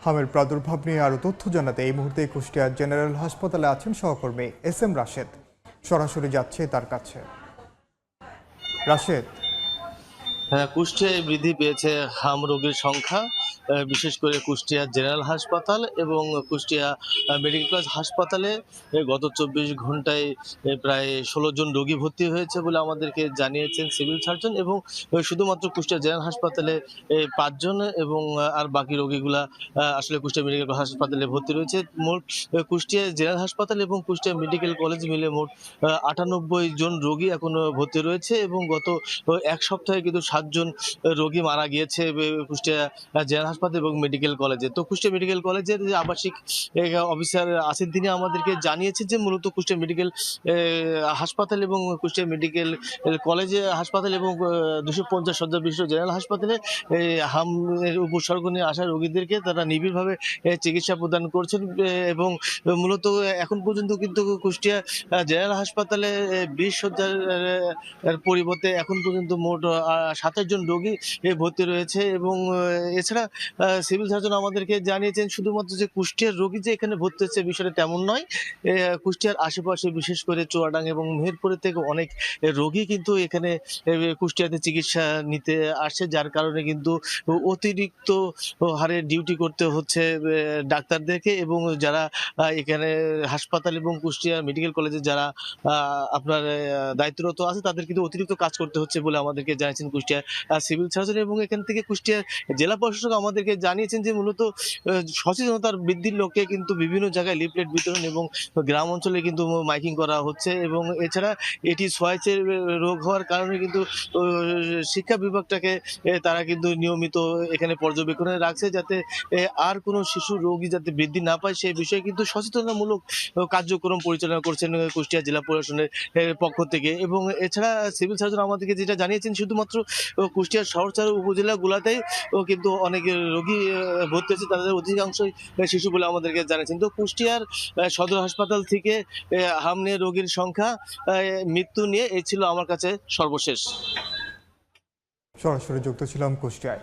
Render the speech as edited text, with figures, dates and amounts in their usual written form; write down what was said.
হামের প্রাদুর্ভাব নিয়ে আরও তথ্য জানাতে এই মুহূর্তে কুষ্টিয়া জেনারেল হাসপাতালে আছেন সহকর্মী SM রাশেদ। সরাসরি যাচ্ছে তার কাছে। রাশেদ, হ্যাঁ, কুষ্টিয়ায় বৃদ্ধি পেয়েছে হাম রোগীর সংখ্যা। বিশেষ করে কুষ্টিয়া জেনারেল হাসপাতাল এবং কুষ্টিয়া মেডিকেল কলেজ হাসপাতালে গত 24 ঘন্টায় প্রায় 16 জন রোগী ভর্তি হয়েছে বলে আমাদেরকে জানিয়েছেন সিভিল সার্জন। এবং শুধুমাত্র কুষ্টিয়া জেনারেল হাসপাতালে 5 জন এবং আর বাকি রোগীগুলা আসলে কুষ্টিয়া মেডিকেল কলেজ হাসপাতালে ভর্তি রয়েছে। মোট কুষ্টিয়া জেনারেল হাসপাতাল এবং কুষ্টিয়া মেডিকেল কলেজ মিলে মোট 98 জন রোগী এখনো ভর্তি রয়েছে। এবং গত এক সপ্তাহে কিন্তু 7 জন রোগী মারা গিয়েছে কুষ্টিয়া জেনারেল হাসপাতাল এবং মেডিকেল কলেজে। তো কুষ্টিয়া মেডিকেল কলেজের যে আবাসিক অফিসার আছেন তিনি আমাদেরকে জানিয়েছেন যে মূলত কুষ্টিয়া মেডিকেল হাসপাতাল এবং কুষ্টিয়া মেডিকেল কলেজে হাসপাতাল এবং 250 শয্যা বিশিষ্ট জেনারেল হাসপাতালে হামের উপসর্গ নিয়ে আসা রোগীদেরকে তারা নিবিড়ভাবে চিকিৎসা প্রদান করছেন। এবং মূলত এখন পর্যন্ত কিন্তু কুষ্টিয়া জেনারেল হাসপাতালে 20 শয্যার পরিবর্তে এখন পর্যন্ত মোট 27 জন রোগী ভর্তি রয়েছে। এবং এছাড়া সিভিল সার্জন আমাদেরকে জানিয়েছেন শুধুমাত্র যে কুষ্টিয়ার রোগী যে এখানে ভর্তি হচ্ছে বিষয়টা তেমন নয়। কুষ্টিয়ার আশেপাশে বিশেষ করে চুয়াডাঙ্গা এবং মেহেরপুরের থেকে অনেক রোগী কিন্তু এখানে কুষ্টিয়াতে চিকিৎসা নিতে আসছে, যার কারণে কিন্তু অতিরিক্ত হারে ডিউটি করতে হচ্ছে ডাক্তারদেরকে। এবং যারা এখানে হাসপাতাল এবং কুষ্টিয়া মেডিকেল কলেজে যারা আপনার দায়িত্বরত আছে তাদের কিন্তু অতিরিক্ত কাজ করতে হচ্ছে বলে আমাদেরকে জানিয়েছেন কুষ্টিয়া সিভিল সার্জন। এবং এখান থেকে কুষ্টিয়া জেলা প্রশাসক আমাদেরকে জানিয়েছেন যে মূলত সচেতনতার বৃদ্ধির লক্ষ্যে কিন্তু বিভিন্ন জায়গায় লিফলেট বিতরণ এবং গ্রাম অঞ্চলে কিন্তু মাইকিং করা হচ্ছে। এবং এছাড়া এটি সোয়াইচের রোগ হওয়ার কারণে কিন্তু শিক্ষা বিভাগটাকে তারা কিন্তু নিয়মিত এখানে পর্যবেক্ষণে রাখছে, যাতে আর কোনো শিশু রোগী যাতে বৃদ্ধি না পায় সেই বিষয়ে কিন্তু সচেতনামূলক কার্যক্রম পরিচালনা করছেন কুষ্টিয়া জেলা প্রশাসনের পক্ষ থেকে। এবং এছাড়া সিভিল সার্জন আমাদেরকে যেটা জানিয়েছেন শুধুমাত্র কুষ্টিয়ার শহর উপজেলাগুলোতেই কিন্তু অনেক রোগী ভর্তি হচ্ছে, তাদের অধিকাংশই শিশু বলে আমাদেরকে জানিয়েছেন। তো কুষ্টিয়ার সদর হাসপাতাল থেকে হাম নিয়ে রোগীর সংখ্যা, মৃত্যু নিয়ে এই ছিল আমার কাছে সর্বশেষ। সরাসরি যুক্ত ছিলাম কুষ্টিয়ায়।